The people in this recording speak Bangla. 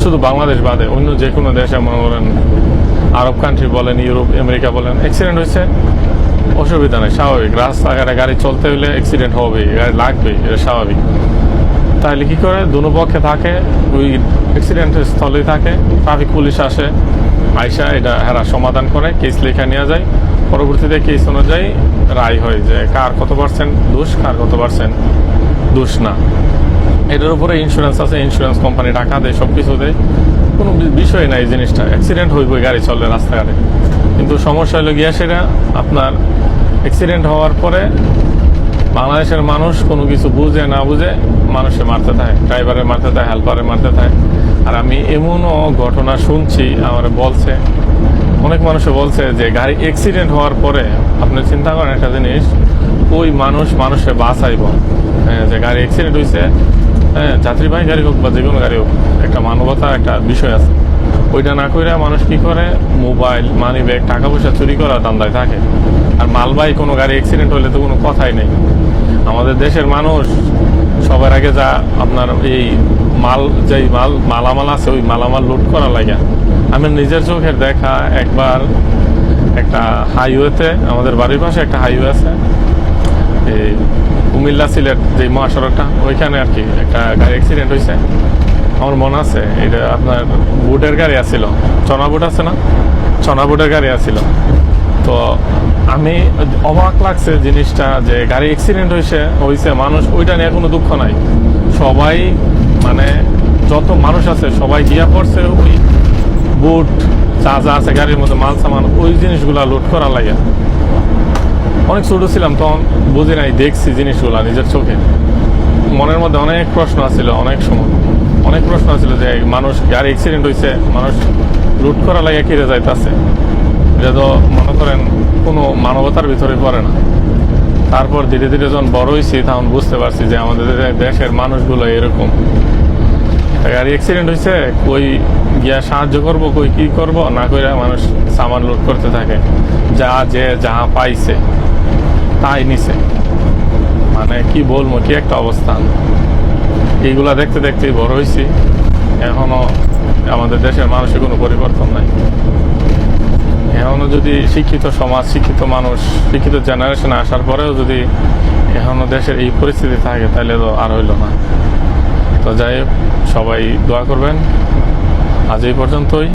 শুধু বাংলাদেশ বাদে অন্য যে কোনো দেশে মনে করেন আরব কান্ট্রি বলেন, ইউরোপ, আমেরিকা বলেন, অ্যাক্সিডেন্ট হয়েছে, অসুবিধা নেই, স্বাভাবিক। রাস্তাঘাটে গাড়ি চলতে হলে অ্যাক্সিডেন্ট হবেই, গাড়ি লাগবেই, এটা স্বাভাবিক। তাহলে কি করে, দুনো পক্ষে থাকে, ওই অ্যাক্সিডেন্টের স্থলেই থাকে, ট্রাফিক পুলিশ আসে, আইসা এটা হেরা সমাধান করে, কেস লেখা নেওয়া যায়। পরবর্তীতে কেস অনুযায়ী রায় হয় যে কার কত পার্সেন্ট দোষ, কার কত পার্সেন্ট দোষ না। এটার উপরে ইন্স্যুরেন্স আছে, ইন্স্যুরেন্স কোম্পানি টাকা দেয়, সব কিছু দেয়, কোনো বিষয় নাই। এই জিনিসটা অ্যাক্সিডেন্ট হইবই, গাড়ি চলবে রাস্তাঘাটে। কিন্তু সমস্যা হলো গিয়া সেটা আপনার অ্যাক্সিডেন্ট হওয়ার পরে বাংলাদেশের মানুষ কোনো কিছু বুঝে না বুঝে মানুষে মারতে থাকে, ড্রাইভারে মারতে থাকে, হেল্পারে মারতে থাকে। আর আমি এমনও ঘটনা শুনছি, আমার বলছে অনেক মানুষে বলছে যে গাড়ি অ্যাক্সিডেন্ট হওয়ার পরে আপনি চিন্তা করেন একটা জিনিস, ওই মানুষে বাঁচাইব, যে গাড়ি অ্যাক্সিডেন্ট হয়েছে, যাত্রীবাহী গাড়ি হোক বা যে কোনো গাড়ি হোক, একটা মানবতা একটা বিষয় আছে। ওইটা না করে মানুষ কি করে, মোবাইল, মানি ব্যাগ, টাকা পয়সা চুরি করার ধান্দায় থাকে। আর মালবাহী কোনো গাড়ি অ্যাক্সিডেন্ট হলে তো কোনো কথাই নেই। আমাদের দেশের মানুষ সবার আগে যা আপনার এই যেই মালামাল আছে, ওই মালামাল লুট করা লাগে। আমি নিজের চোখের দেখা একবার একটা হাইওয়েতে, আমাদের বাড়ির পাশে একটা হাইওয়ে আছে, এই কুমিল্লা সিলেট যে মহাসড়কটা, ওইখানে আর কি একটা গাড়ি অ্যাক্সিডেন্ট হয়েছে। আমার মনে আছে, এটা আপনার বুটের গাড়ি আসছিল, চনা বুট আছে না, চনা বুটের গাড়ি আসছিল। তো আমি অবাক লাগছে জিনিসটা, যে গাড়ি অ্যাক্সিডেন্ট হয়েছে মানুষ ওইটা নিয়ে কোনো দুঃখ নাই। সবাই মানে যত মানুষ আছে সবাই গিয়া পড়ছে ওই বুট যা যা আছে গাড়ির মধ্যে, মাল সামান, ওই জিনিসগুলা লুট করা লাগে। অনেক ছোট ছিলাম তখন, বুঝি নাই, দেখছি জিনিসগুলা নিজের চোখে। মনের মধ্যে অনেক প্রশ্ন আছিল, অনেক সময় অনেক প্রশ্ন আছিল যে মানুষ গাড়ি অ্যাক্সিডেন্ট হয়েছে, মানুষ লুট করা লাগে কিরে যাইতেছে, এটা তো মনে করেন কোনো মানবতার ভিতরে পড়ে না। তারপর ধীরে ধীরে যখন বড় হয়েছি তখন বুঝতে পারছি যে আমাদের দেশের মানুষগুলো এরকম। গাড়ি অ্যাক্সিডেন্ট হয়েছে, কই গিয়া সাহায্য করব, কই কি করব না করে মানুষ সামান লুট করতে থাকে, যে যাহা পাইছে তাই নিছে। মানে কি বলবো, কি একটা অবস্থান। এইগুলা দেখতে দেখতেই বড় হয়েছি, এখনো আমাদের দেশের মানুষের কোনো পরিবর্তন নাই। এখনো যদি শিক্ষিত সমাজ, শিক্ষিত মানুষ, শিক্ষিত জেনারেশন আসার পরেও যদি এখনো দেশের এই পরিস্থিতি থাকে, তাহলে তো আর হইল না। তো যাই হোক, সবাই দোয়া করবেন। আজ এই পর্যন্তই।